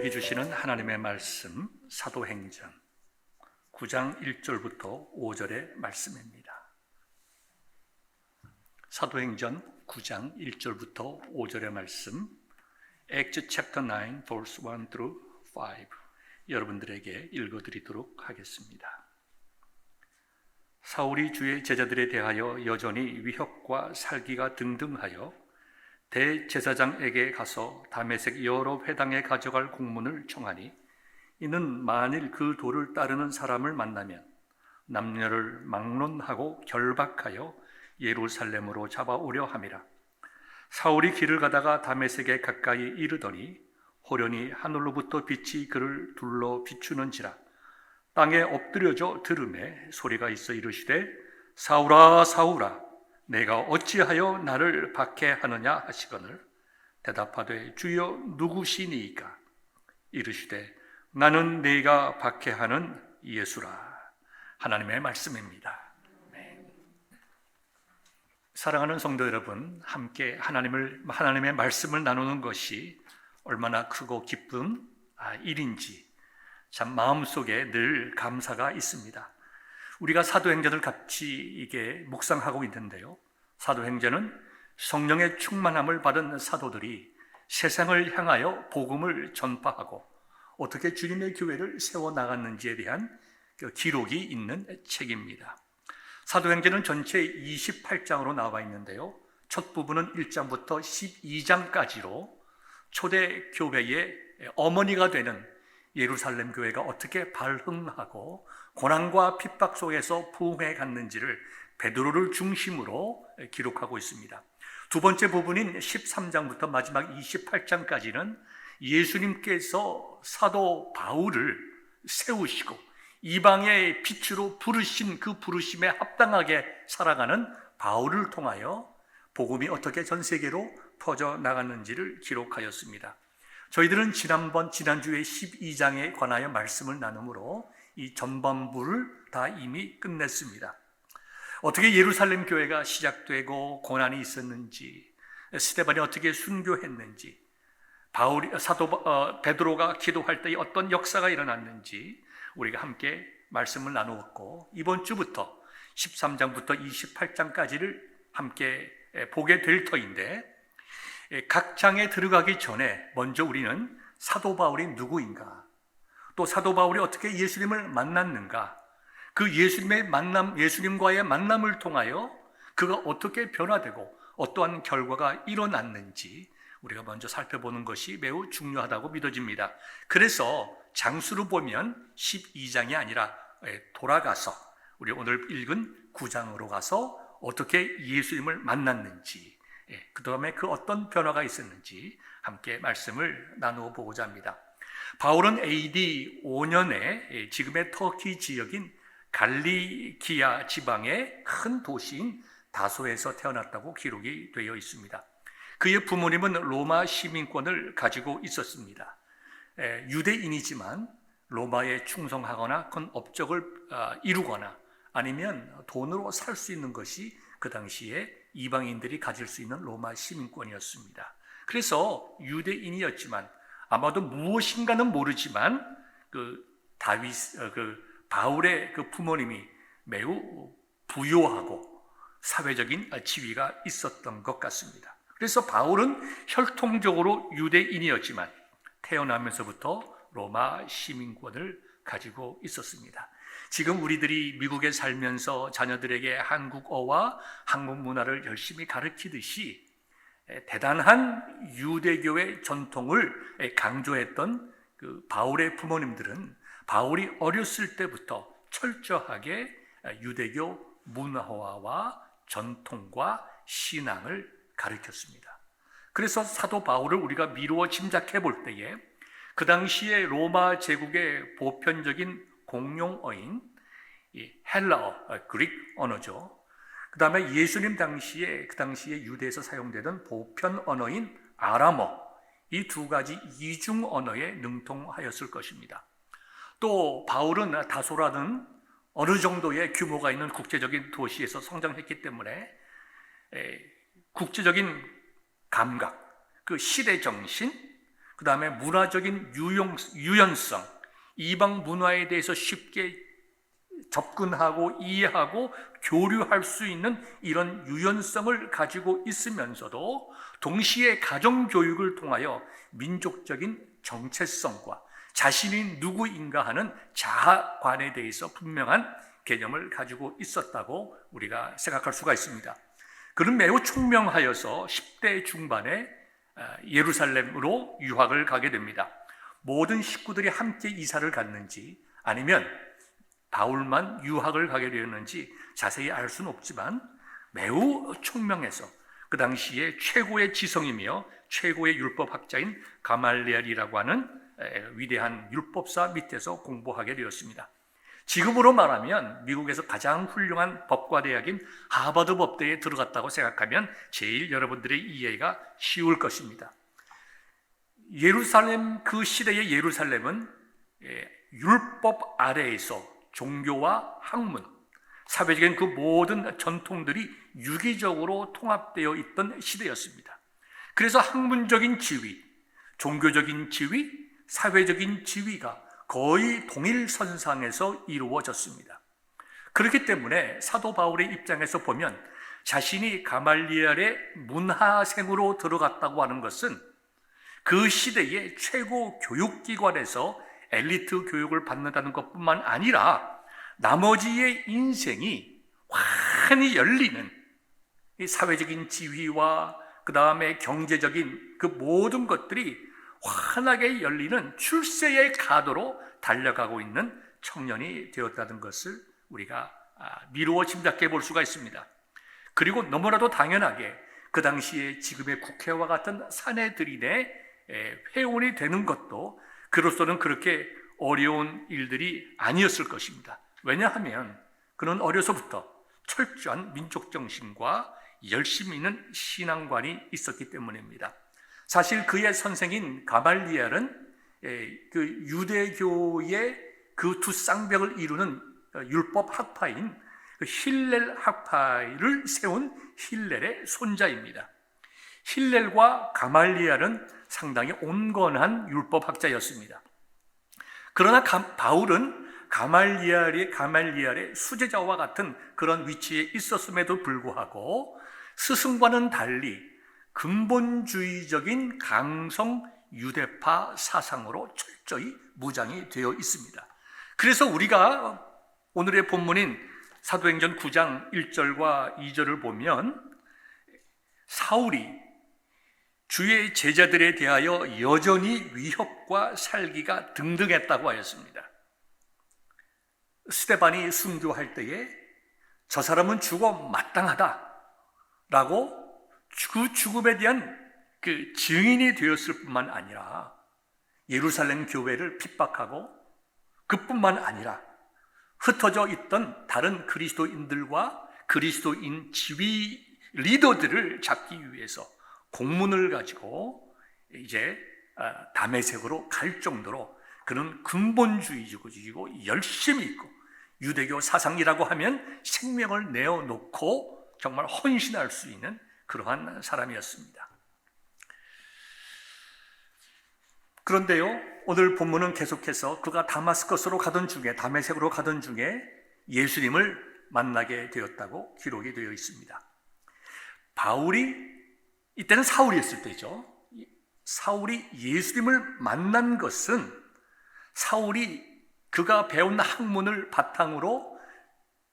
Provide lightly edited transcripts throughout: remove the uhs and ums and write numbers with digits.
우리에게 주시는 하나님의 말씀 사도행전 9장 1절부터 5절의 말씀입니다. 사도행전 9장 1절부터 5절의 말씀 Acts chapter 9 verse 1 through 5 여러분들에게 읽어드리도록 하겠습니다. 사울이 주의 제자들에 대하여 여전히 위협과 살기가 등등하여 대제사장에게 가서 다메섹 여러 회당에 가져갈 공문을 청하니 이는 만일 그 도를 따르는 사람을 만나면 남녀를 막론하고 결박하여 예루살렘으로 잡아오려 함이라. 사울이 길을 가다가 다메섹에 가까이 이르더니 호련히 하늘로부터 빛이 그를 둘러 비추는지라. 땅에 엎드려져 들음에 소리가 있어 이르시되 사울아 사울아 내가 어찌하여 나를 박해하느냐 하시거늘 대답하되 주여 누구시니이까? 이르시되 나는 네가 박해하는 예수라. 하나님의 말씀입니다. 사랑하는 성도 여러분, 함께 하나님의 말씀을 나누는 것이 얼마나 크고 기쁜 일인지 참 마음속에 늘 감사가 있습니다. 우리가 사도행전을 같이 이게 묵상하고 있는데요, 사도행전은 성령의 충만함을 받은 사도들이 세상을 향하여 복음을 전파하고 어떻게 주님의 교회를 세워나갔는지에 대한 기록이 있는 책입니다. 사도행전은 전체 28장으로 나와 있는데요, 첫 부분은 1장부터 12장까지로 초대 교회의 어머니가 되는 예루살렘 교회가 어떻게 발흥하고 고난과 핍박 속에서 부흥해 갔는지를 베드로를 중심으로 기록하고 있습니다. 두 번째 부분인 13장부터 마지막 28장까지는 예수님께서 사도 바울을 세우시고 이방의 빛으로 부르신 그 부르심에 합당하게 살아가는 바울을 통하여 복음이 어떻게 전 세계로 퍼져나갔는지를 기록하였습니다. 저희들은 지난주에 12장에 관하여 말씀을 나누므로 이 전반부를 다 이미 끝냈습니다. 어떻게 예루살렘 교회가 시작되고 고난이 있었는지, 스데반이 어떻게 순교했는지, 사도 베드로가 기도할 때 어떤 역사가 일어났는지 우리가 함께 말씀을 나누었고, 이번 주부터 13장부터 28장까지를 함께 보게 될 터인데, 각 장에 들어가기 전에 먼저 우리는 사도 바울이 누구인가, 또 사도 바울이 어떻게 예수님을 만났는가, 그 예수님과의 만남을 통하여 그가 어떻게 변화되고 어떠한 결과가 일어났는지 우리가 먼저 살펴보는 것이 매우 중요하다고 믿어집니다. 그래서 장수로 보면 12장이 아니라 돌아가서 우리 오늘 읽은 9장으로 가서 어떻게 예수님을 만났는지, 그 다음에 그 어떤 변화가 있었는지 함께 말씀을 나누어 보고자 합니다. 바울은 AD 5년에 지금의 터키 지역인 갈리기아 지방의 큰 도시인 다소에서 태어났다고 기록이 되어 있습니다. 그의 부모님은 로마 시민권을 가지고 있었습니다. 유대인이지만 로마에 충성하거나 큰 업적을 이루거나 아니면 돈으로 살 수 있는 것이 그 당시에 이방인들이 가질 수 있는 로마 시민권이었습니다. 그래서 유대인이었지만 아마도 무엇인가는 모르지만 바울의 그 부모님이 매우 부유하고 사회적인 지위가 있었던 것 같습니다. 그래서 바울은 혈통적으로 유대인이었지만 태어나면서부터 로마 시민권을 가지고 있었습니다. 지금 우리들이 미국에 살면서 자녀들에게 한국어와 한국 문화를 열심히 가르치듯이 대단한 유대교의 전통을 강조했던 그 바울의 부모님들은 바울이 어렸을 때부터 철저하게 유대교 문화와 전통과 신앙을 가르쳤습니다. 그래서 사도 바울을 우리가 미루어 짐작해 볼 때에 그 당시에 로마 제국의 보편적인 공용어인 헬라어, 그릭 언어죠. 그 다음에 예수님 그 당시에 유대에서 사용되던 보편 언어인 아람어, 이 두 가지 이중 언어에 능통하였을 것입니다. 또 바울은 다소라는 어느 정도의 규모가 있는 국제적인 도시에서 성장했기 때문에 국제적인 감각, 그 시대 정신, 그 다음에 문화적인 유연성, 이방 문화에 대해서 쉽게 접근하고 이해하고 교류할 수 있는 이런 유연성을 가지고 있으면서도 동시에 가정교육을 통하여 민족적인 정체성과 자신이 누구인가 하는 자아관에 대해서 분명한 개념을 가지고 있었다고 우리가 생각할 수가 있습니다. 그는 매우 총명하여서 10대 중반에 예루살렘으로 유학을 가게 됩니다. 모든 식구들이 함께 이사를 갔는지 아니면 바울만 유학을 가게 되었는지 자세히 알 수는 없지만 매우 총명해서 그 당시에 최고의 지성이며 최고의 율법학자인 가말리엘이라고 하는 위대한 율법사 밑에서 공부하게 되었습니다. 지금으로 말하면 미국에서 가장 훌륭한 법과대학인 하버드 법대에 들어갔다고 생각하면 제일 여러분들의 이해가 쉬울 것입니다. 예루살렘, 그 시대의 예루살렘은 율법 아래에서 종교와 학문, 사회적인 그 모든 전통들이 유기적으로 통합되어 있던 시대였습니다. 그래서 학문적인 지위, 종교적인 지위, 사회적인 지위가 거의 동일선상에서 이루어졌습니다. 그렇기 때문에 사도 바울의 입장에서 보면 자신이 가말리엘의 문하생으로 들어갔다고 하는 것은 그 시대의 최고 교육기관에서 엘리트 교육을 받는다는 것뿐만 아니라 나머지의 인생이 환히 열리는 이 사회적인 지위와 그 다음에 경제적인 그 모든 것들이 환하게 열리는 출세의 가도로 달려가고 있는 청년이 되었다는 것을 우리가 미루어 짐작해 볼 수가 있습니다. 그리고 너무나도 당연하게 그 당시에 지금의 국회와 같은 사내들인의 회원이 되는 것도 그로서는 그렇게 어려운 일들이 아니었을 것입니다. 왜냐하면 그는 어려서부터 철저한 민족정신과 열심히 있는 신앙관이 있었기 때문입니다. 사실 그의 선생인 가말리엘은 그 유대교의 그 두 쌍벽을 이루는 율법 학파인 힐렐 학파를 세운 힐렐의 손자입니다. 힐렐과 가말리엘은 상당히 온건한 율법학자였습니다. 그러나 바울은 가말리엘의 수제자와 같은 그런 위치에 있었음에도 불구하고 스승과는 달리 근본주의적인 강성 유대파 사상으로 철저히 무장이 되어 있습니다. 그래서 우리가 오늘의 본문인 사도행전 9장 1절과 2절을 보면 사울이 주의 제자들에 대하여 여전히 위협과 살기가 등등했다고 하였습니다. 스데반이 순교할 때에 저 사람은 죽어 마땅하다라고 그 죽음에 대한 그 증인이 되었을 뿐만 아니라 예루살렘 교회를 핍박하고 그뿐만 아니라 흩어져 있던 다른 그리스도인들과 그리스도인 지위 리더들을 잡기 위해서 공문을 가지고 이제 다메섹으로 갈 정도로 그는 근본주의적이고 열심히 있고 유대교 사상이라고 하면 생명을 내어놓고 정말 헌신할 수 있는 그러한 사람이었습니다. 그런데요, 오늘 본문은 계속해서 그가 다메섹으로 가던 중에 예수님을 만나게 되었다고 기록이 되어 있습니다. 바울이 이때는 사울이었을 때죠. 사울이 예수님을 만난 것은 사울이 그가 배운 학문을 바탕으로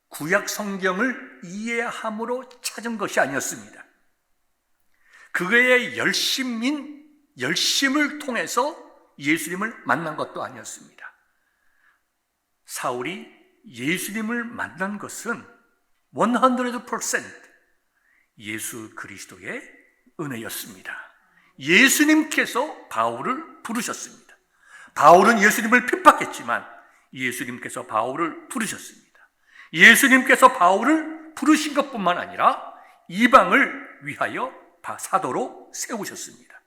구약 성경을 이해함으로 찾은 것이 아니었습니다. 그의 열심을 통해서 예수님을 만난 것도 아니었습니다. 사울이 예수님을 만난 것은 100% 예수 그리스도의 은혜였습니다. 예수님께서 바울을 부르셨습니다. 바울은 예수님을 핍박했지만 예수님께서 바울을 부르셨습니다. 예수님께서 바울을 부르신 것뿐만 아니라 이방을 위하여 사도로 세우셨습니다.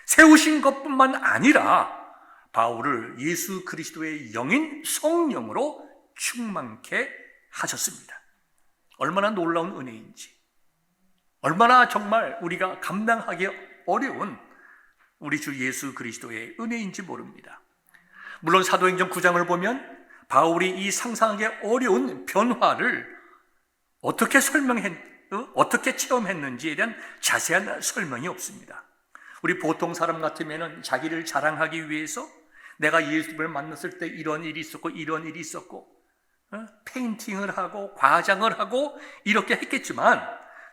세우신 것뿐만 아니라 바울을 예수 그리스도의 영인 성령으로 충만케 하셨습니다. 얼마나 놀라운 은혜인지, 얼마나 정말 우리가 감당하기 어려운 우리 주 예수 그리스도의 은혜인지 모릅니다. 물론 사도행전 9장을 보면 바울이 이 상상하기 어려운 변화를 어떻게 어떻게 체험했는지에 대한 자세한 설명이 없습니다. 우리 보통 사람 같으면 자기를 자랑하기 위해서 내가 예수님을 만났을 때 이런 일이 있었고 이런 일이 있었고 페인팅을 하고 과장을 하고 이렇게 했겠지만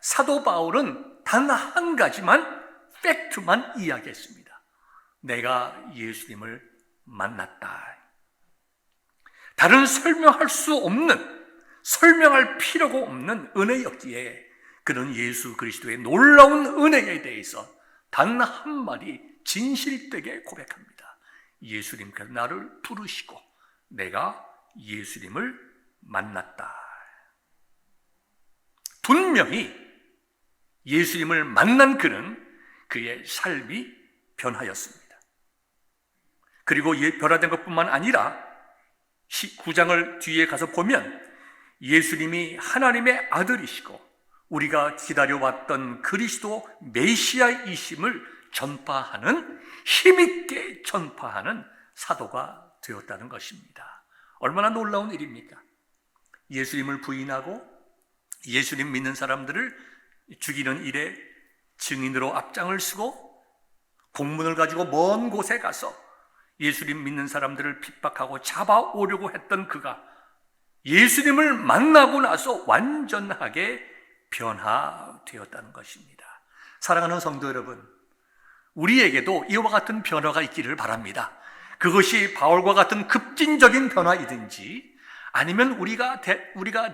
사도 바울은 단 한 가지만 팩트만 이야기했습니다. 내가 예수님을 만났다. 다른 설명할 수 없는, 설명할 필요가 없는 은혜였기에 그는 예수 그리스도의 놀라운 은혜에 대해서 단 한마디 진실되게 고백합니다. 예수님께서 나를 부르시고 내가 예수님을 만났다. 분명히 예수님을 만난 그는 그의 삶이 변하였습니다. 그리고 변화된 것뿐만 아니라 9장을 뒤에 가서 보면 예수님이 하나님의 아들이시고 우리가 기다려왔던 그리스도 메시아이심을 전파하는, 힘있게 전파하는 사도가 되었다는 것입니다. 얼마나 놀라운 일입니까? 예수님을 부인하고 예수님 믿는 사람들을 죽이는 일에 증인으로 앞장을 서고 공문을 가지고 먼 곳에 가서 예수님 믿는 사람들을 핍박하고 잡아오려고 했던 그가 예수님을 만나고 나서 완전하게 변화되었다는 것입니다. 사랑하는 성도 여러분, 우리에게도 이와 같은 변화가 있기를 바랍니다. 그것이 바울과 같은 급진적인 변화이든지 아니면 우리가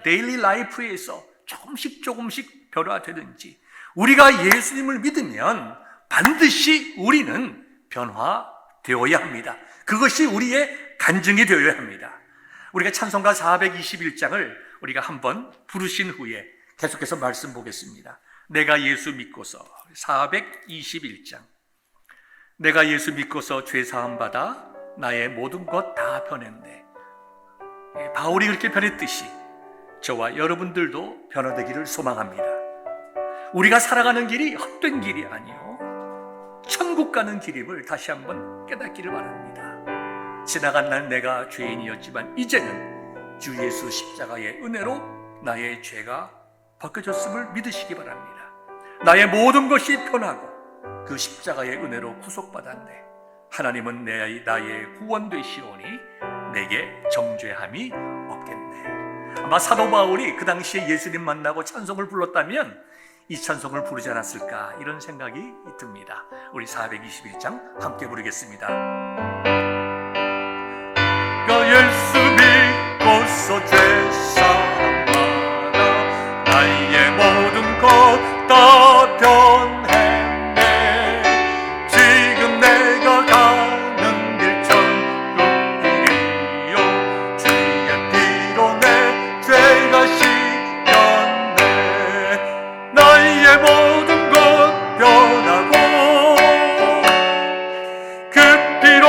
데일리 라이프에서 조금씩 변화되든지 우리가 예수님을 믿으면 반드시 우리는 변화되어야 합니다. 그것이 우리의 간증이 되어야 합니다. 우리가 찬송가 421장을 우리가 한번 부르신 후에 계속해서 말씀 보겠습니다. 내가 예수 믿고서 421장. 내가 예수 믿고서 죄사함 받아 나의 모든 것 다 변했네. 바울이 그렇게 변했듯이 저와 여러분들도 변화되기를 소망합니다. 우리가 살아가는 길이 헛된 길이 아니요 천국 가는 길임을 다시 한번 깨닫기를 바랍니다. 지나간 날 내가 죄인이었지만 이제는 주 예수 십자가의 은혜로 나의 죄가 벗겨졌음을 믿으시기 바랍니다. 나의 모든 것이 변하고 그 십자가의 은혜로 구속받았네. 하나님은 나의 구원 되시오니 내게 정죄함이 없겠네. 아마 사도 바울이 그 당시에 예수님 만나고 찬송을 불렀다면 이 찬송을 부르지 않았을까 이런 생각이 듭니다. 우리 421장 함께 부르겠습니다. 예수 믿고서 죄사함 받아 나의 모든 것 다 변했네. 지금 내가 가는 길 천국 길이요 주의 피로 내 죄가 씻겼네. 나의 모든 것 변하고 그 피로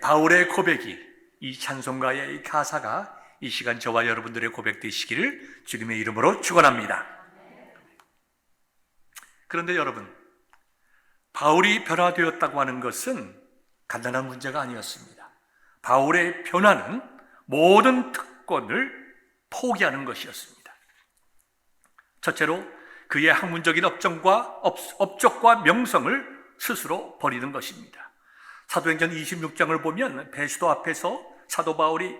바울의 고백이, 이 찬송가의 이 가사가 이 시간 저와 여러분들의 고백 되시기를 주님의 이름으로 축원합니다. 그런데 여러분, 바울이 변화되었다고 하는 것은 간단한 문제가 아니었습니다. 바울의 변화는 모든 특권을 포기하는 것이었습니다. 첫째로 그의 학문적인 업적과 명성을 스스로 버리는 것입니다. 사도행전 26장을 보면 베스도 앞에서 사도 바울이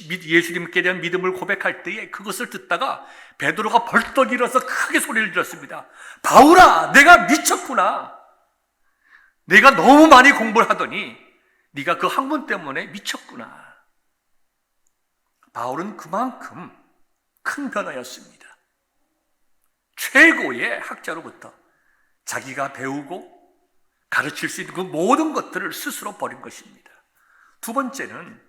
예수님께 대한 믿음을 고백할 때에 그것을 듣다가 베드로가 벌떡 일어서 크게 소리를 질렀습니다. 바울아, 내가 미쳤구나. 내가 너무 많이 공부를 하더니 네가 그 학문 때문에 미쳤구나. 바울은 그만큼 큰 변화였습니다. 최고의 학자로부터 자기가 배우고 가르칠 수 있는 그 모든 것들을 스스로 버린 것입니다. 두 번째는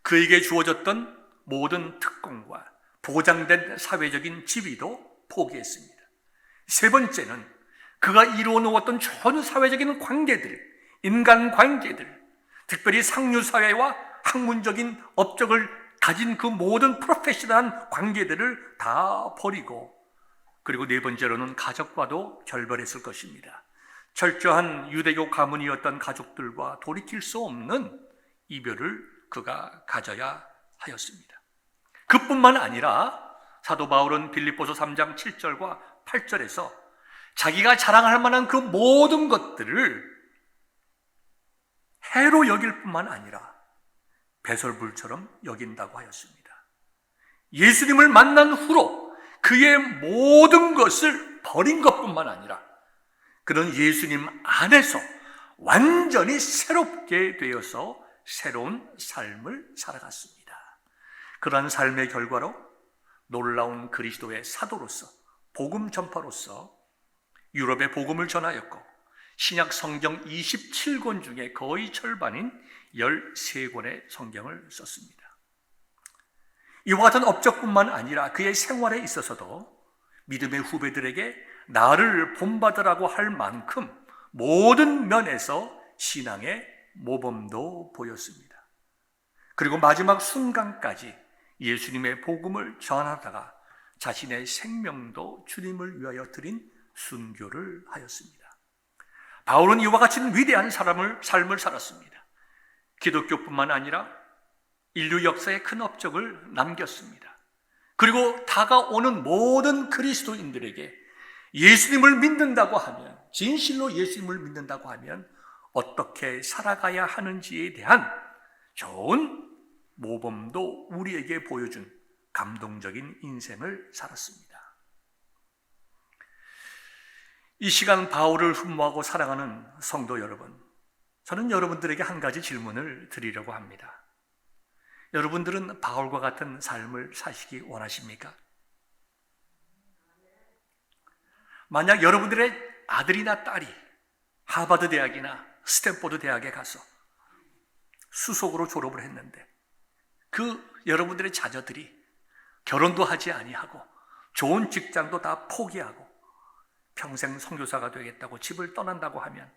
그에게 주어졌던 모든 특권과 보장된 사회적인 지위도 포기했습니다. 세 번째는 그가 이루어 놓았던 전 사회적인 관계들, 인간관계들, 특별히 상류사회와 학문적인 업적을 가진 그 모든 프로페셔널한 관계들을 다 버리고, 그리고 네 번째로는 가족과도 결별했을 것입니다. 철저한 유대교 가문이었던 가족들과 돌이킬 수 없는 이별을 그가 가져야 하였습니다. 그뿐만 아니라 사도 바울은 빌립보서 3장 7절과 8절에서 자기가 자랑할 만한 그 모든 것들을 해로 여길 뿐만 아니라 배설물처럼 여긴다고 하였습니다. 예수님을 만난 후로 그의 모든 것을 버린 것뿐만 아니라 그는 예수님 안에서 완전히 새롭게 되어서 새로운 삶을 살아갔습니다. 그러한 삶의 결과로 놀라운 그리스도의 사도로서, 복음 전파로서 유럽에 복음을 전하였고 신약 성경 27권 중에 거의 절반인 13권의 성경을 썼습니다. 이와 같은 업적뿐만 아니라 그의 생활에 있어서도 믿음의 후배들에게 나를 본받으라고 할 만큼 모든 면에서 신앙의 모범도 보였습니다. 그리고 마지막 순간까지 예수님의 복음을 전하다가 자신의 생명도 주님을 위하여 드린 순교를 하였습니다. 바울은 이와 같이 위대한 삶을 살았습니다. 기독교뿐만 아니라 인류 역사에 큰 업적을 남겼습니다. 그리고 다가오는 모든 그리스도인들에게 예수님을 믿는다고 하면, 진실로 예수님을 믿는다고 하면 어떻게 살아가야 하는지에 대한 좋은 모범도 우리에게 보여준 감동적인 인생을 살았습니다. 이 시간 바울을 흠모하고 사랑하는 성도 여러분, 저는 여러분들에게 한 가지 질문을 드리려고 합니다. 여러분들은 바울과 같은 삶을 사시기 원하십니까? 만약 여러분들의 아들이나 딸이 하버드 대학이나 스탠포드 대학에 가서 수석으로 졸업을 했는데 그 여러분들의 자녀들이 결혼도 하지 아니하고 좋은 직장도 다 포기하고 평생 선교사가 되겠다고 집을 떠난다고 하면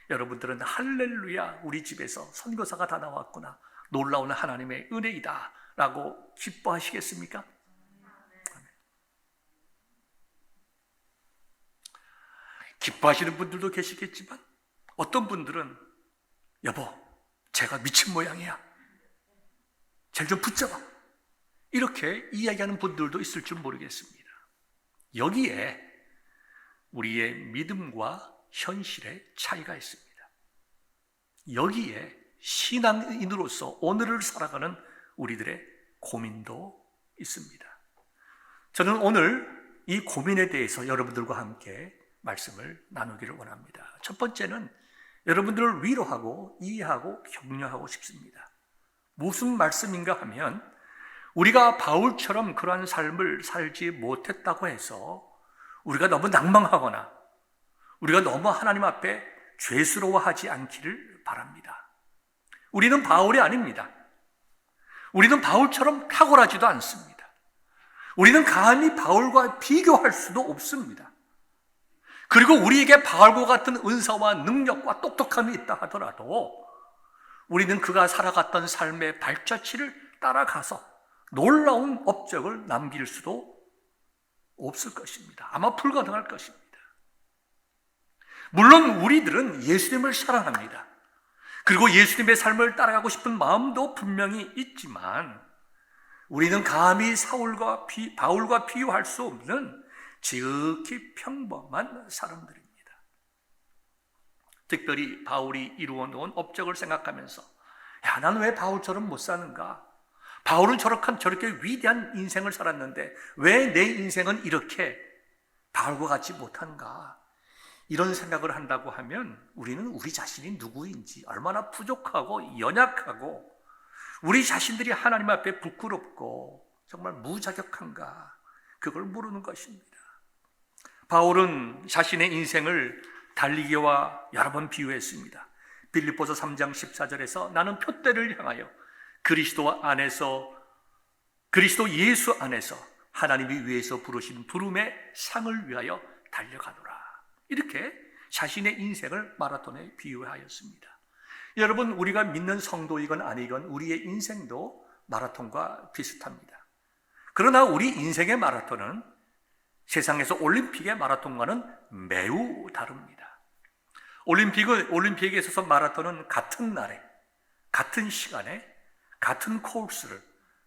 여러분들은 할렐루야, 우리 집에서 선교사가 다 나왔구나, 놀라운 하나님의 은혜이다 라고 기뻐하시겠습니까? 기뻐하시는 분들도 계시겠지만 어떤 분들은 여보, 제가 미친 모양이야, 쟤를 좀 붙잡아, 이렇게 이야기하는 분들도 있을 줄 모르겠습니다. 여기에 우리의 믿음과 현실의 차이가 있습니다. 여기에 신앙인으로서 오늘을 살아가는 우리들의 고민도 있습니다. 저는 오늘 이 고민에 대해서 여러분들과 함께 말씀을 나누기를 원합니다. 첫 번째는 여러분들을 위로하고 이해하고 격려하고 싶습니다. 무슨 말씀인가 하면 우리가 바울처럼 그러한 삶을 살지 못했다고 해서 우리가 너무 낭망하거나 우리가 너무 하나님 앞에 죄스러워하지 않기를 바랍니다. 우리는 바울이 아닙니다. 우리는 바울처럼 탁월하지도 않습니다. 우리는 감히 바울과 비교할 수도 없습니다. 그리고 우리에게 바울과 같은 은사와 능력과 똑똑함이 있다 하더라도 우리는 그가 살아갔던 삶의 발자취를 따라가서 놀라운 업적을 남길 수도 없을 것입니다. 아마 불가능할 것입니다. 물론 우리들은 예수님을 사랑합니다. 그리고 예수님의 삶을 따라가고 싶은 마음도 분명히 있지만 우리는 감히 바울과 비교할 수 없는 지극히 평범한 사람들입니다. 특별히 바울이 이루어 놓은 업적을 생각하면서 나는 왜 바울처럼 못 사는가? 바울은 저렇게 위대한 인생을 살았는데 왜 내 인생은 이렇게 바울과 같지 못한가? 이런 생각을 한다고 하면 우리는 우리 자신이 누구인지, 얼마나 부족하고 연약하고 우리 자신들이 하나님 앞에 부끄럽고 정말 무자격한가, 그걸 모르는 것입니다. 바울은 자신의 인생을 달리기와 여러 번 비유했습니다. 빌립보서 3장 14절에서 나는 표대를 향하여 그리스도 예수 안에서 하나님이 위에서 부르신 부름의 상을 위하여 달려가노라. 이렇게 자신의 인생을 마라톤에 비유하였습니다. 여러분, 우리가 믿는 성도이건 아니건 우리의 인생도 마라톤과 비슷합니다. 그러나 우리 인생의 마라톤은 세상에서 올림픽의 마라톤과는 매우 다릅니다. 올림픽에 있어서 마라톤은 같은 날에, 같은 시간에, 같은 코스를,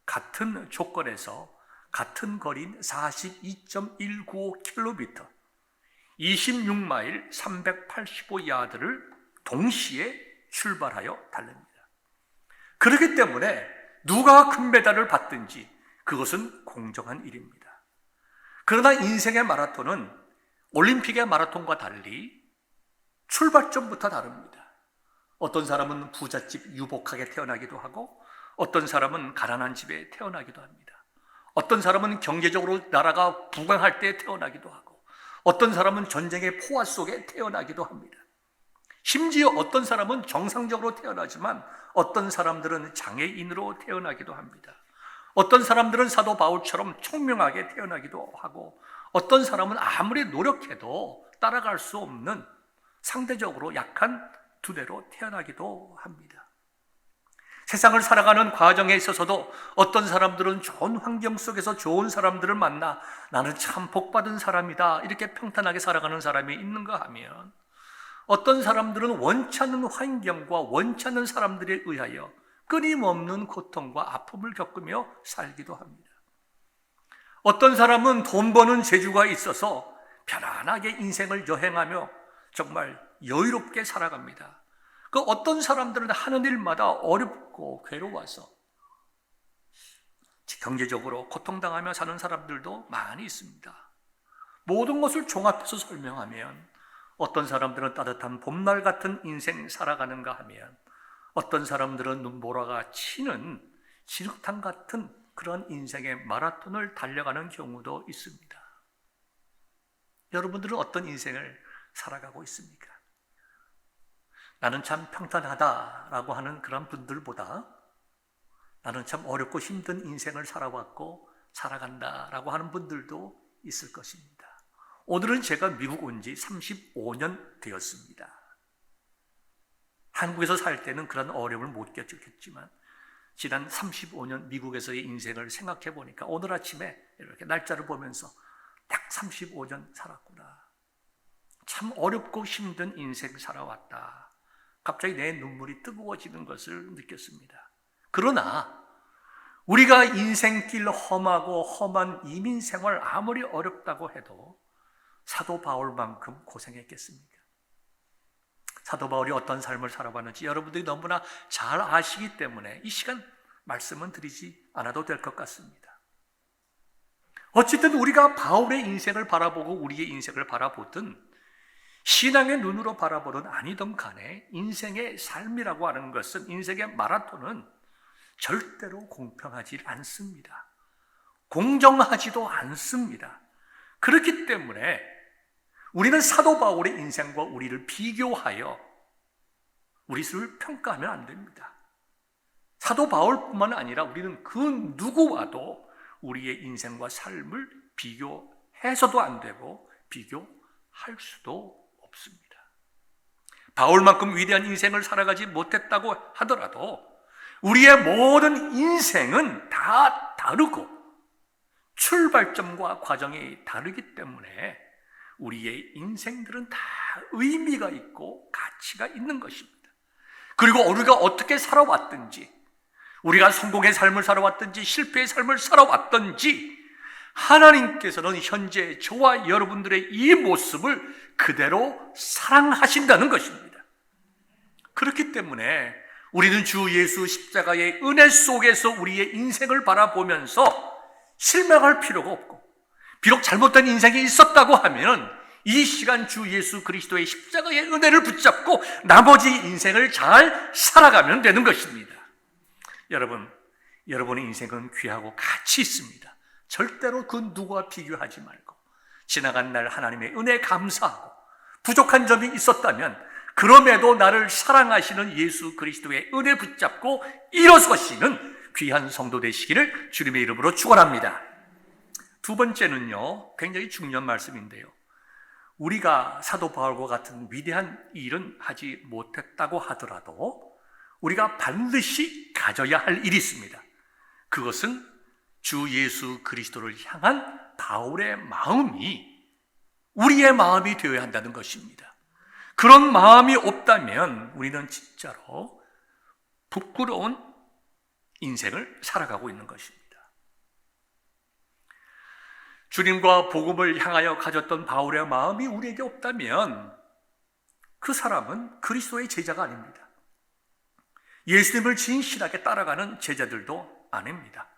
같은 조건에서 같은 거리인 42.195km, 26마일 385야드를 동시에 출발하여 달립니다. 그렇기 때문에 누가 금메달을 받든지 그것은 공정한 일입니다. 그러나 인생의 마라톤은 올림픽의 마라톤과 달리 출발점부터 다릅니다. 어떤 사람은 부잣집 유복하게 태어나기도 하고 어떤 사람은 가난한 집에 태어나기도 합니다. 어떤 사람은 경제적으로 나라가 부강할 때 태어나기도 하고 어떤 사람은 전쟁의 포화 속에 태어나기도 합니다. 심지어 어떤 사람은 정상적으로 태어나지만 어떤 사람들은 장애인으로 태어나기도 합니다. 어떤 사람들은 사도 바울처럼 총명하게 태어나기도 하고 어떤 사람은 아무리 노력해도 따라갈 수 없는 상대적으로 약한 두뇌로 태어나기도 합니다. 세상을 살아가는 과정에 있어서도 어떤 사람들은 좋은 환경 속에서 좋은 사람들을 만나 나는 참 복받은 사람이다 이렇게 평탄하게 살아가는 사람이 있는가 하면 어떤 사람들은 원치 않는 환경과 원치 않는 사람들에 의하여 끊임없는 고통과 아픔을 겪으며 살기도 합니다. 어떤 사람은 돈 버는 재주가 있어서 편안하게 인생을 여행하며 정말 여유롭게 살아갑니다. 그 어떤 사람들은 하는 일마다 어렵고 괴로워서 경제적으로 고통당하며 사는 사람들도 많이 있습니다. 모든 것을 종합해서 설명하면 어떤 사람들은 따뜻한 봄날 같은 인생 살아가는가 하면 어떤 사람들은 눈보라가 치는 진흙탕 같은 그런 인생의 마라톤을 달려가는 경우도 있습니다. 여러분들은 어떤 인생을 살아가고 있습니까? 나는 참 평탄하다라고 하는 그런 분들보다 나는 참 어렵고 힘든 인생을 살아왔고 살아간다라고 하는 분들도 있을 것입니다. 오늘은 제가 미국 온 지 35년 되었습니다. 한국에서 살 때는 그런 어려움을 못 겪었지만 지난 35년 미국에서의 인생을 생각해 보니까 오늘 아침에 이렇게 날짜를 보면서 딱 35년 살았구나. 참 어렵고 힘든 인생 살아왔다. 갑자기 내 눈물이 뜨거워지는 것을 느꼈습니다. 그러나 우리가 인생길 험하고 험한 이민 생활 아무리 어렵다고 해도 사도 바울만큼 고생했겠습니까? 사도 바울이 어떤 삶을 살아봤는지 여러분들이 너무나 잘 아시기 때문에 이 시간 말씀은 드리지 않아도 될 것 같습니다. 어쨌든 우리가 바울의 인생을 바라보고 우리의 인생을 바라보든 신앙의 눈으로 바라보든 아니든 간에 인생의 삶이라고 하는 것은 인생의 마라톤은 절대로 공평하지 않습니다. 공정하지도 않습니다. 그렇기 때문에 우리는 사도 바울의 인생과 우리를 비교하여 우리를 평가하면 안 됩니다. 사도 바울뿐만 아니라 우리는 그 누구와도 우리의 인생과 삶을 비교해서도 안 되고 비교할 수도 없습니다. 바울만큼 위대한 인생을 살아가지 못했다고 하더라도 우리의 모든 인생은 다 다르고 출발점과 과정이 다르기 때문에 우리의 인생들은 다 의미가 있고 가치가 있는 것입니다. 그리고 우리가 어떻게 살아왔든지, 우리가 성공의 삶을 살아왔든지 실패의 삶을 살아왔든지 하나님께서는 현재 저와 여러분들의 이 모습을 그대로 사랑하신다는 것입니다. 그렇기 때문에 우리는 주 예수 십자가의 은혜 속에서 우리의 인생을 바라보면서 실망할 필요가 없고, 비록 잘못된 인생이 있었다고 하면 이 시간 주 예수 그리스도의 십자가의 은혜를 붙잡고 나머지 인생을 잘 살아가면 되는 것입니다. 여러분, 여러분의 인생은 귀하고 가치 있습니다. 절대로 그 누구와 비교하지 말고 지나간 날 하나님의 은혜에 감사하고, 부족한 점이 있었다면 그럼에도 나를 사랑하시는 예수 그리스도의 은혜 붙잡고 일어서시는 귀한 성도 되시기를 주님의 이름으로 축원합니다. 두 번째는요, 굉장히 중요한 말씀인데요, 우리가 사도 바울과 같은 위대한 일은 하지 못했다고 하더라도 우리가 반드시 가져야 할 일이 있습니다. 그것은 주 예수 그리스도를 향한 바울의 마음이 우리의 마음이 되어야 한다는 것입니다. 그런 마음이 없다면 우리는 진짜로 부끄러운 인생을 살아가고 있는 것입니다. 주님과 복음을 향하여 가졌던 바울의 마음이 우리에게 없다면 그 사람은 그리스도의 제자가 아닙니다. 예수님을 진실하게 따라가는 제자들도 아닙니다.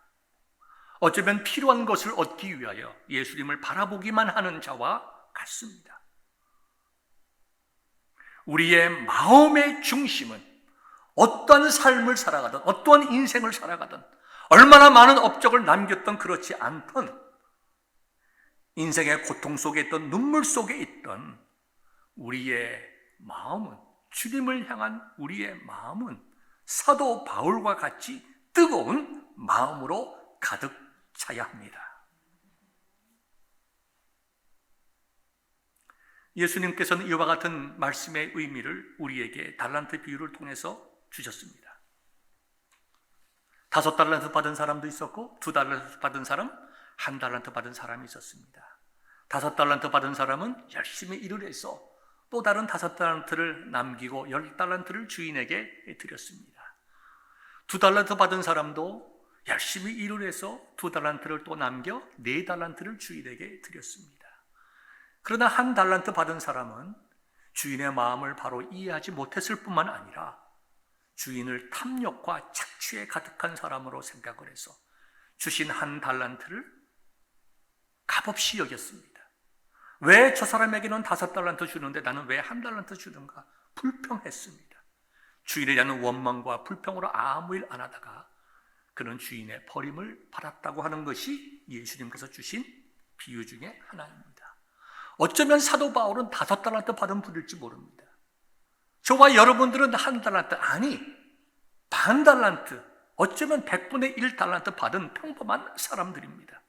어쩌면 필요한 것을 얻기 위하여 예수님을 바라보기만 하는 자와 같습니다. 우리의 마음의 중심은 어떠한 삶을 살아가든, 어떠한 인생을 살아가든, 얼마나 많은 업적을 남겼던 그렇지 않던, 인생의 고통 속에 있던, 눈물 속에 있던 우리의 마음은, 주님을 향한 우리의 마음은 사도 바울과 같이 뜨거운 마음으로 가득 차야 합니다. 예수님께서는 이와 같은 말씀의 의미를 우리에게 달란트 비유를 통해서 주셨습니다. 5달란트 받은 사람도 있었고 2달란트 받은 사람, 1달란트 받은 사람이 있었습니다. 5달란트 받은 사람은 열심히 일을 해서 또 다른 5달란트를 남기고 10달란트를 주인에게 드렸습니다. 2달란트 받은 사람도 열심히 일을 해서 2달란트를 또 남겨 4달란트를 주인에게 드렸습니다. 그러나 1달란트 받은 사람은 주인의 마음을 바로 이해하지 못했을 뿐만 아니라 주인을 탐욕과 착취에 가득한 사람으로 생각을 해서 주신 1달란트를 값없이 여겼습니다. 왜 저 사람에게는 5달란트 주는데 나는 왜 1달란트 주는가? 불평했습니다. 주인에 대한 원망과 불평으로 아무 일 안 하다가 그는 주인의 버림을 받았다고 하는 것이 예수님께서 주신 비유 중에 하나입니다. 어쩌면 사도 바울은 5달란트 받은 분일지 모릅니다. 저와 여러분들은 1달란트, 아니 1달란트, 어쩌면 100분의 1달란트 받은 평범한 사람들입니다.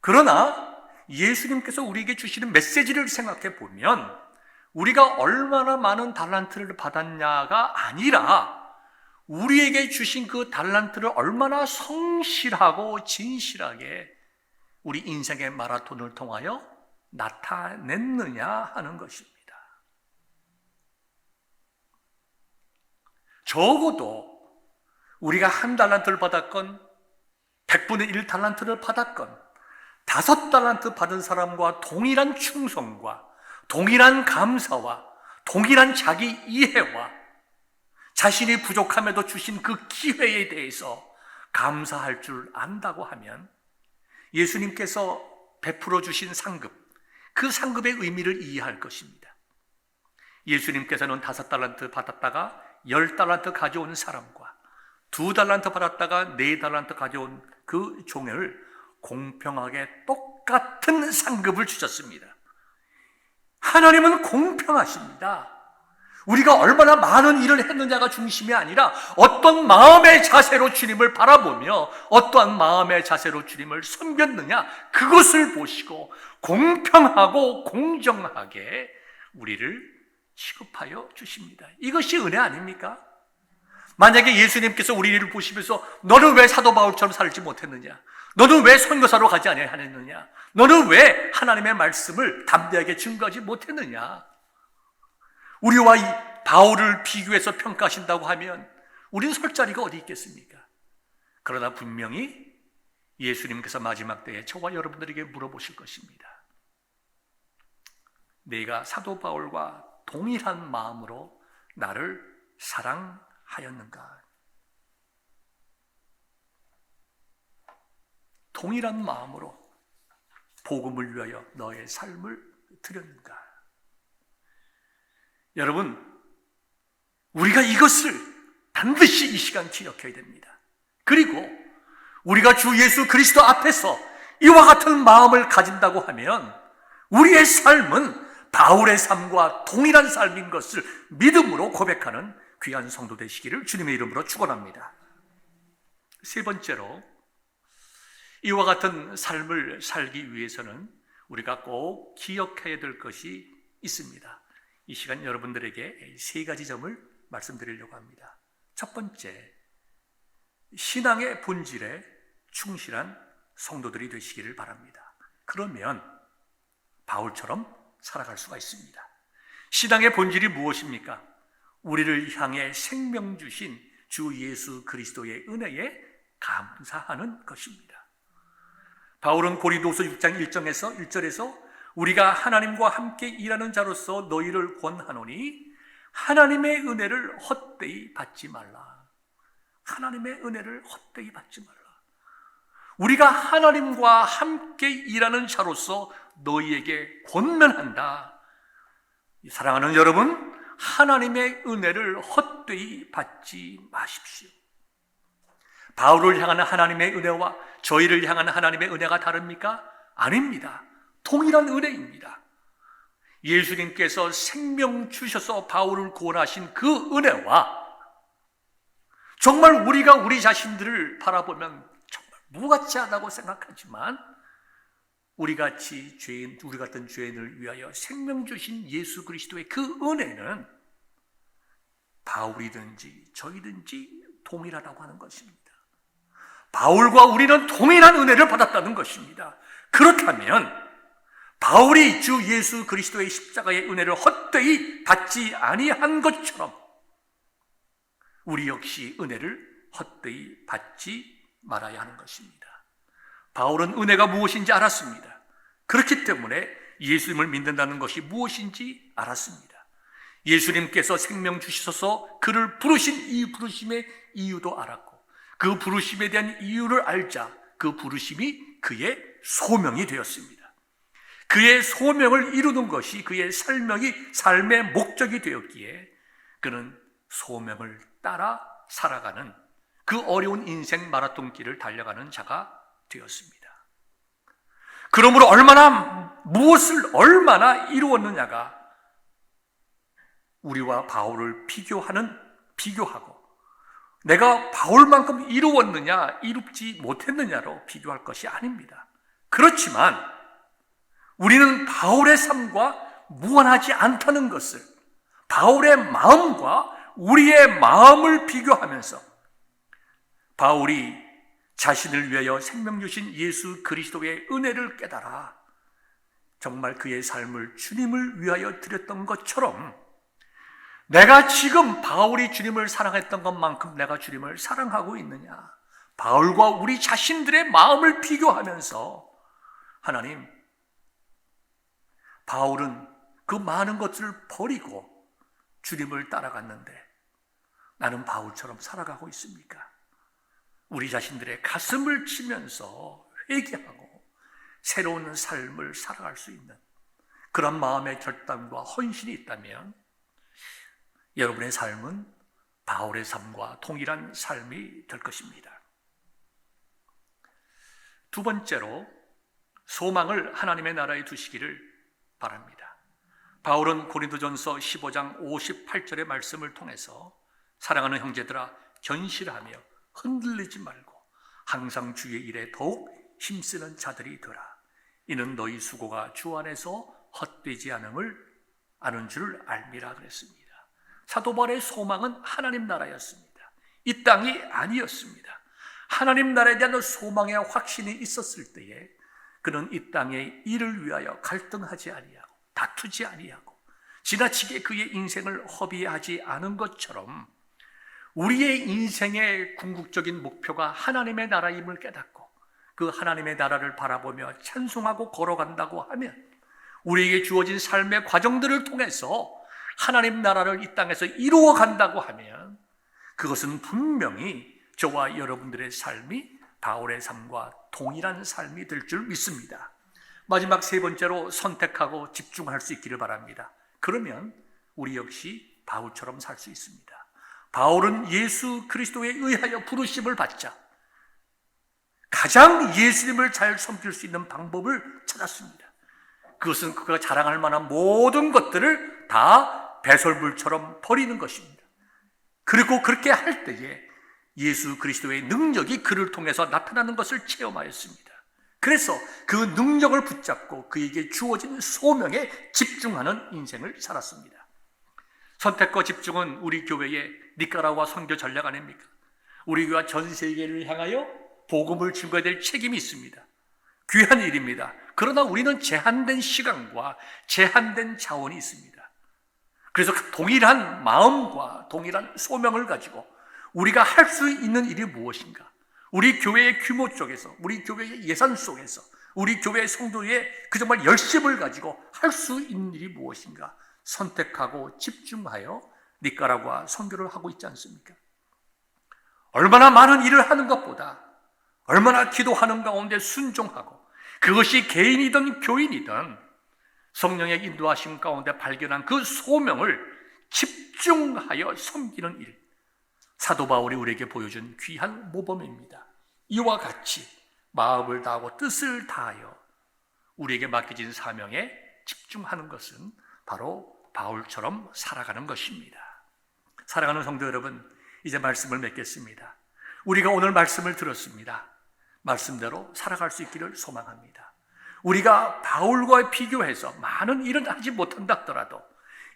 그러나 예수님께서 우리에게 주시는 메시지를 생각해 보면 우리가 얼마나 많은 달란트를 받았냐가 아니라 우리에게 주신 그 달란트를 얼마나 성실하고 진실하게 우리 인생의 마라톤을 통하여 나타냈느냐 하는 것입니다. 적어도 우리가 1달란트를 받았건 100분의 1달란트를 받았건 5달란트 받은 사람과 동일한 충성과 동일한 감사와 동일한 자기 이해와 자신이 부족함에도 주신 그 기회에 대해서 감사할 줄 안다고 하면 예수님께서 베풀어 주신 상급, 그 상급의 의미를 이해할 것입니다. 예수님께서는 5달란트 받았다가 10달란트 가져온 사람과 2달란트 받았다가 4달란트 가져온 그 종을 공평하게 똑같은 상급을 주셨습니다. 하나님은 공평하십니다. 우리가 얼마나 많은 일을 했느냐가 중심이 아니라 어떤 마음의 자세로 주님을 바라보며 어떠한 마음의 자세로 주님을 섬겼느냐, 그것을 보시고 공평하고 공정하게 우리를 취급하여 주십니다. 이것이 은혜 아닙니까? 만약에 예수님께서 우리를 보시면서 너는 왜 사도 바울처럼 살지 못했느냐? 너는 왜 선교사로 가지 아니하였느냐? 너는 왜 하나님의 말씀을 담대하게 증거하지 못했느냐? 우리와 이 바울을 비교해서 평가하신다고 하면 우리는 설 자리가 어디 있겠습니까? 그러나 분명히 예수님께서 마지막 때에 저와 여러분들에게 물어보실 것입니다. 내가 사도 바울과 동일한 마음으로 나를 사랑하였는가? 동일한 마음으로 복음을 위하여 너의 삶을 드렸는가? 여러분, 우리가 이것을 반드시 이 시간 기억해야 됩니다. 그리고 우리가 주 예수 그리스도 앞에서 이와 같은 마음을 가진다고 하면 우리의 삶은 바울의 삶과 동일한 삶인 것을 믿음으로 고백하는 귀한 성도 되시기를 주님의 이름으로 축원합니다. 세 번째로, 이와 같은 삶을 살기 위해서는 우리가 꼭 기억해야 될 것이 있습니다. 이 시간 여러분들에게 세 가지 점을 말씀드리려고 합니다. 첫 번째, 신앙의 본질에 충실한 성도들이 되시기를 바랍니다. 그러면 바울처럼 살아갈 수가 있습니다. 신앙의 본질이 무엇입니까? 우리를 향해 생명 주신 주 예수 그리스도의 은혜에 감사하는 것입니다. 바울은 고린도후서 6장 1절에서 우리가 하나님과 함께 일하는 자로서 너희를 권하노니 하나님의 은혜를 헛되이 받지 말라. 하나님의 은혜를 헛되이 받지 말라. 우리가 하나님과 함께 일하는 자로서 너희에게 권면한다. 사랑하는 여러분, 하나님의 은혜를 헛되이 받지 마십시오. 바울을 향한 하나님의 은혜와 저희를 향한 하나님의 은혜가 다릅니까? 아닙니다. 동일한 은혜입니다. 예수님께서 생명 주셔서 바울을 구원하신 그 은혜와 정말 우리가 우리 자신들을 바라보면 정말 무가치하다고 생각하지만 우리 같은 죄인을 위하여 생명 주신 예수 그리스도의 그 은혜는 바울이든지 저희든지 동일하다고 하는 것입니다. 바울과 우리는 동일한 은혜를 받았다는 것입니다. 그렇다면 바울이 주 예수 그리스도의 십자가의 은혜를 헛되이 받지 아니한 것처럼 우리 역시 은혜를 헛되이 받지 말아야 하는 것입니다. 바울은 은혜가 무엇인지 알았습니다. 그렇기 때문에 예수님을 믿는다는 것이 무엇인지 알았습니다. 예수님께서 생명 주셔서 그를 부르신 이 부르심의 이유도 알았고 그 부르심에 대한 이유를 알자 그 부르심이 그의 소명이 되었습니다. 그의 소명을 이루는 것이 그의 삶의 목적이 되었기에 그는 소명을 따라 살아가는 그 어려운 인생 마라톤 길을 달려가는 자가 되었습니다. 그러므로 무엇을 얼마나 이루었느냐가 우리와 바울을 비교하고 내가 바울만큼 이루었느냐 이루지 못했느냐로 비교할 것이 아닙니다. 그렇지만 우리는 바울의 삶과 무관하지 않다는 것을, 바울의 마음과 우리의 마음을 비교하면서 바울이 자신을 위하여 생명 주신 예수 그리스도의 은혜를 깨달아 정말 그의 삶을 주님을 위하여 드렸던 것처럼 내가 지금 바울이 주님을 사랑했던 것만큼 내가 주님을 사랑하고 있느냐, 바울과 우리 자신들의 마음을 비교하면서 하나님, 바울은 그 많은 것들을 버리고 주님을 따라갔는데 나는 바울처럼 살아가고 있습니까? 우리 자신들의 가슴을 치면서 회개하고 새로운 삶을 살아갈 수 있는 그런 마음의 결단과 헌신이 있다면 여러분의 삶은 바울의 삶과 동일한 삶이 될 것입니다. 두 번째로, 소망을 하나님의 나라에 두시기를 바랍니다. 바울은 고린도전서 15장 58절의 말씀을 통해서 사랑하는 형제들아 견실하며 흔들리지 말고 항상 주의 일에 더욱 힘쓰는 자들이 되라. 이는 너희 수고가 주 안에서 헛되지 않음을 아는 줄 알미라 그랬습니다. 사도 바울의 소망은 하나님 나라였습니다. 이 땅이 아니었습니다. 하나님 나라에 대한 소망의 확신이 있었을 때에 그는 이 땅의 일을 위하여 갈등하지 아니하고 다투지 아니하고 지나치게 그의 인생을 허비하지 않은 것처럼 우리의 인생의 궁극적인 목표가 하나님의 나라임을 깨닫고 그 하나님의 나라를 바라보며 찬송하고 걸어간다고 하면 우리에게 주어진 삶의 과정들을 통해서 하나님 나라를 이 땅에서 이루어 간다고 하면 그것은 분명히 저와 여러분들의 삶이 바울의 삶과 동일한 삶이 될 줄 믿습니다. 마지막 세 번째로 선택하고 집중할 수 있기를 바랍니다. 그러면 우리 역시 바울처럼 살 수 있습니다. 바울은 예수 그리스도에 의하여 부르심을 받자 가장 예수님을 잘 섬길 수 있는 방법을 찾았습니다. 그것은 그가 자랑할 만한 모든 것들을 다 배설물처럼 버리는 것입니다. 그리고 그렇게 할 때에 예수 그리스도의 능력이 그를 통해서 나타나는 것을 체험하였습니다. 그래서 그 능력을 붙잡고 그에게 주어진 소명에 집중하는 인생을 살았습니다. 선택과 집중은 우리 교회의 니카라구아 선교 전략 아닙니까? 우리 교회가 전 세계를 향하여 복음을 증거해야 될 책임이 있습니다. 귀한 일입니다. 그러나 우리는 제한된 시간과 제한된 자원이 있습니다. 그래서 동일한 마음과 동일한 소명을 가지고 우리가 할 수 있는 일이 무엇인가? 우리 교회의 규모 쪽에서, 우리 교회의 예산 속에서, 우리 교회의 성도의 그 정말 열심을 가지고 할 수 있는 일이 무엇인가? 선택하고 집중하여 니카라구아 선교를 하고 있지 않습니까? 얼마나 많은 일을 하는 것보다 얼마나 기도하는 가운데 순종하고 그것이 개인이든 교인이든 성령의 인도하심 가운데 발견한 그 소명을 집중하여 섬기는 일, 사도 바울이 우리에게 보여준 귀한 모범입니다. 이와 같이 마음을 다하고 뜻을 다하여 우리에게 맡겨진 사명에 집중하는 것은 바로 바울처럼 살아가는 것입니다. 사랑하는 성도 여러분, 이제 말씀을 맺겠습니다. 우리가 오늘 말씀을 들었습니다. 말씀대로 살아갈 수 있기를 소망합니다. 우리가 바울과 비교해서 많은 일은 하지 못한다 하더라도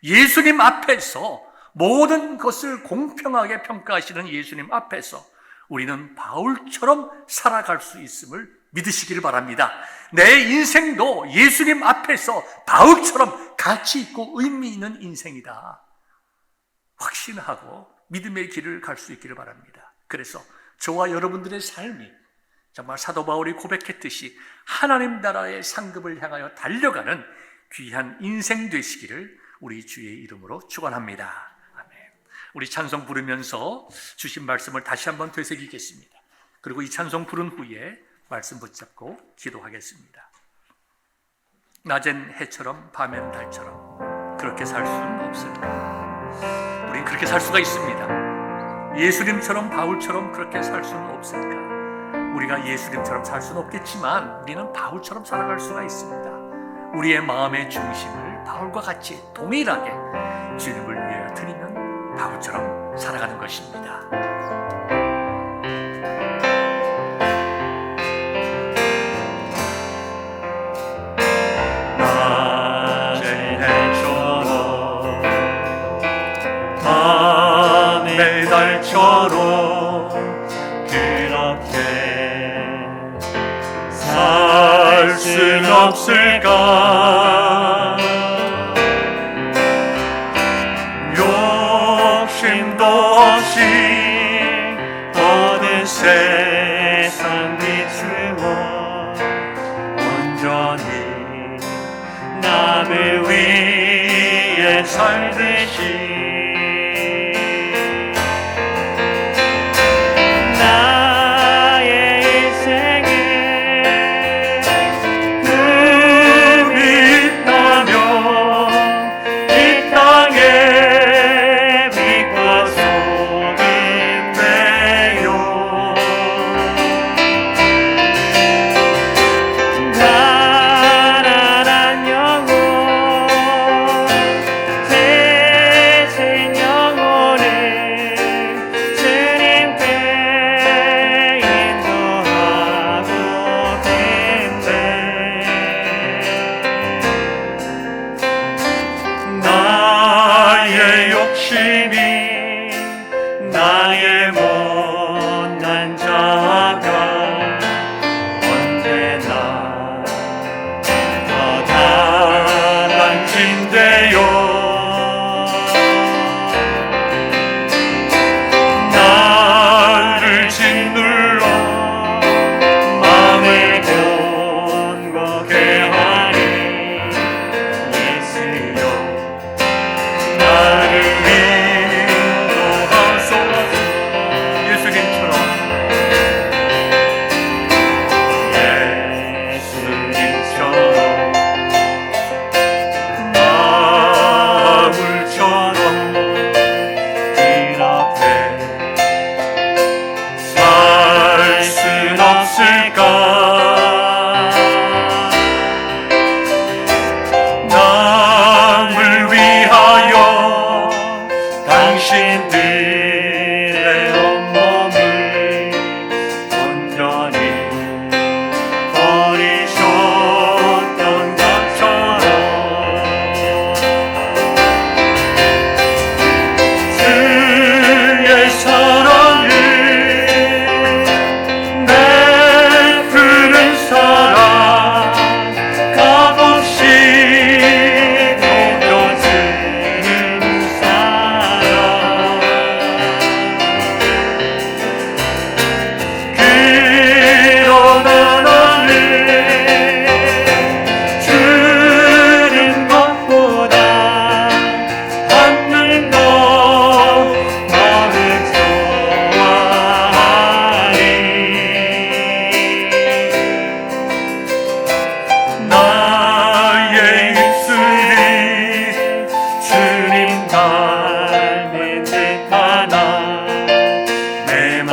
예수님 앞에서 모든 것을 공평하게 평가하시는 예수님 앞에서 우리는 바울처럼 살아갈 수 있음을 믿으시기를 바랍니다. 내 인생도 예수님 앞에서 바울처럼 가치 있고 의미 있는 인생이다 확신하고 믿음의 길을 갈 수 있기를 바랍니다. 그래서 저와 여러분들의 삶이 정말 사도 바울이 고백했듯이 하나님 나라의 상급을 향하여 달려가는 귀한 인생 되시기를 우리 주의 이름으로 축원합니다. 아멘. 우리 찬송 부르면서 주신 말씀을 다시 한번 되새기겠습니다. 그리고 이 찬송 부른 후에 말씀 붙잡고 기도하겠습니다. 낮엔 해처럼 밤엔 달처럼 그렇게 살 수는 없을까? 우린 그렇게 살 수가 있습니다. 예수님처럼 바울처럼 그렇게 살 수는 없을까? 우리가 예수님처럼 살 수는 없겠지만 우리는 바울처럼 살아갈 수가 있습니다. 우리의 마음의 중심을 바울과 같이 동일하게 주님을 위하여 드리면 바울처럼 살아가는 것입니다. 낮의 해처럼 밤의 달처럼 그렇게 살 순 없을까? 욕심도 없이 어느 세상 비추어 온전히 남을 위해 살듯이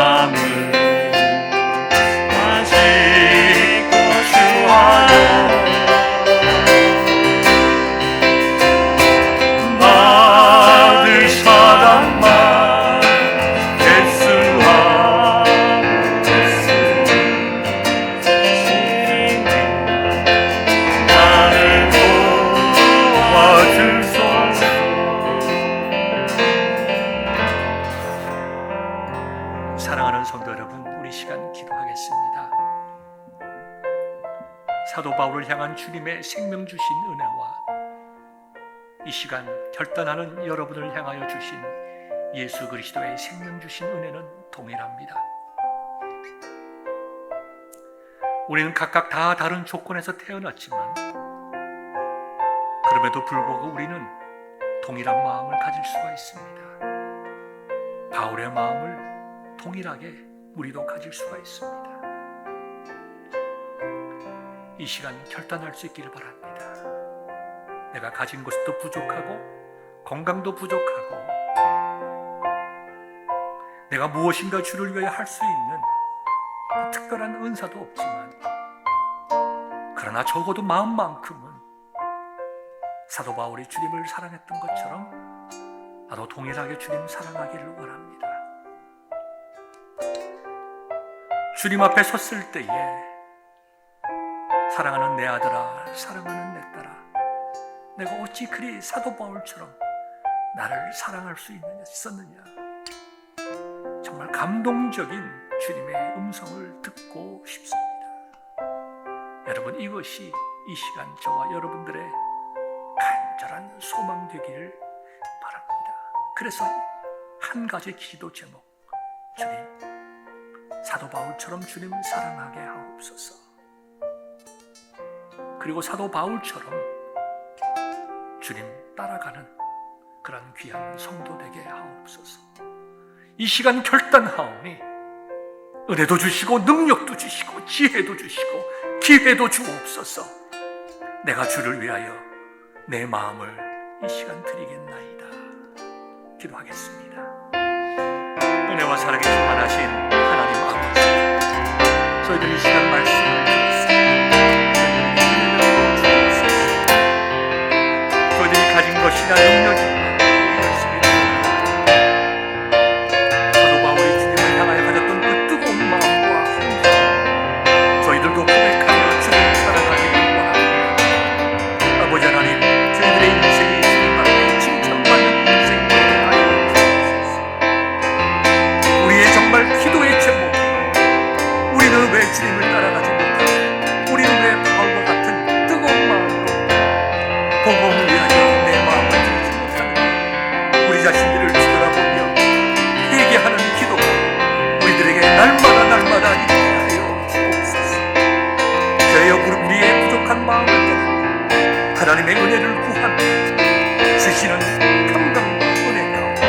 마음을 아직도 주하여 받을 사랑만 개수하고 나를 도와주소서. 사랑하는 성도 여러분, 우리 시간 기도하겠습니다. 사도 바울을 향한 주님의 생명 주신 은혜와 이 시간 결단하는 여러분을 향하여 주신 예수 그리스도의 생명 주신 은혜는 동일합니다. 우리는 각각 다 다른 조건에서 태어났지만 그럼에도 불구하고 우리는 동일한 마음을 가질 수가 있습니다. 바울의 마음을 동일하게 우리도 가질 수가 있습니다. 이 시간 결단할 수 있기를 바랍니다. 내가 가진 것도 부족하고 건강도 부족하고 내가 무엇인가 주를 위하여 할 수 있는 특별한 은사도 없지만 그러나 적어도 마음만큼은 사도 바울이 주님을 사랑했던 것처럼 나도 동일하게 주님 사랑하기를 원합니다. 주님 앞에 섰을 때에 사랑하는 내 아들아, 사랑하는 내 딸아, 내가 어찌 그리 사도 바울처럼 나를 사랑할 수 있었느냐. 정말 감동적인 주님의 음성을 듣고 싶습니다. 여러분, 이것이 이 시간 저와 여러분들의 간절한 소망 되기를 바랍니다. 그래서 한 가지 기도 제목, 주님, 사도 바울처럼 주님 사랑하게 하옵소서. 그리고 사도 바울처럼 주님 따라가는 그런 귀한 성도 되게 하옵소서. 이 시간 결단하오니 은혜도 주시고 능력도 주시고 지혜도 주시고 기회도 주옵소서. 내가 주를 위하여 내 마음을 이 시간 드리겠나이다. 기도하겠습니다. 은혜와 사랑에 충만하신 하나님 아버지, 저희들이 이 시간 말씀을 들었습니다. 저희들이 가진 것이나 능력이나 열심히 사도 바울이 주님을 향하여 가졌던 그 뜨거운 마음과 헌신, 저희들도 고백하며 주님 사랑하기를 원합니다. 아버지 하나님, 저희들의 인생이 주님 앞에 칭찬받는 인생이 되게 하여 주옵소서. 우리의 정말 기도의 제목, 우리는 왜 주님을 따라가지 못하고, 우리는 왜 바울과 같은 뜨거운 마음으로 복음을 위하여 내 마음을 주지 못하는가. 우리 자신들을 뒤돌아보며 회개하는 기도가 우리들에게 날마다 있게 하여 주옵소서. 저희여 우리의 부족한 마음을 떠나고 하나님의 은혜를 구하며 주시는 평강과 은혜 가운데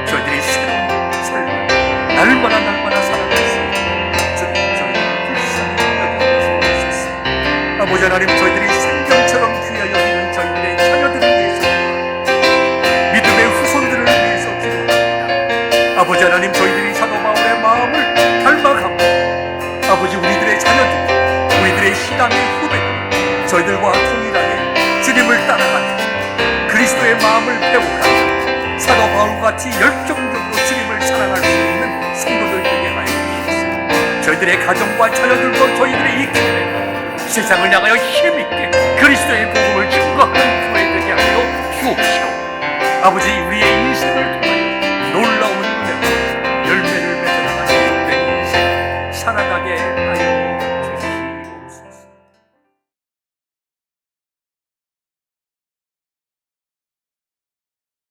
저희들이 새로운 삶을 날마다 살아갈 수 있는 주님, 저희를 불쌍히 여겨주옵소서. 아버지 하나님, 저희들이 생명처럼 귀하여 여기는 저희들의 자녀들을 위해서, 믿음의 후손들을 위해서 기도합니다. 아버지 하나님, 저희들이 사도 바울의 마음을 닮아가고 아버지 우리들의 자녀들, 우리들의 신앙의 후배들, 저희들과 동일하게 주님을 따라가는 그리스도의 마음을 배워가며 사도 바울과 같이 열정적으로 주님을 사랑할 수 있는 성도들 되게 하여 주시옵소서. 저희들의 가정과 자녀들도 저희들의 이 교회 세상을 향하여 힘있게 그리스도의 복음을 증거하는 교회 되게 하여 주옵시오. 아버지, 우리의 인생을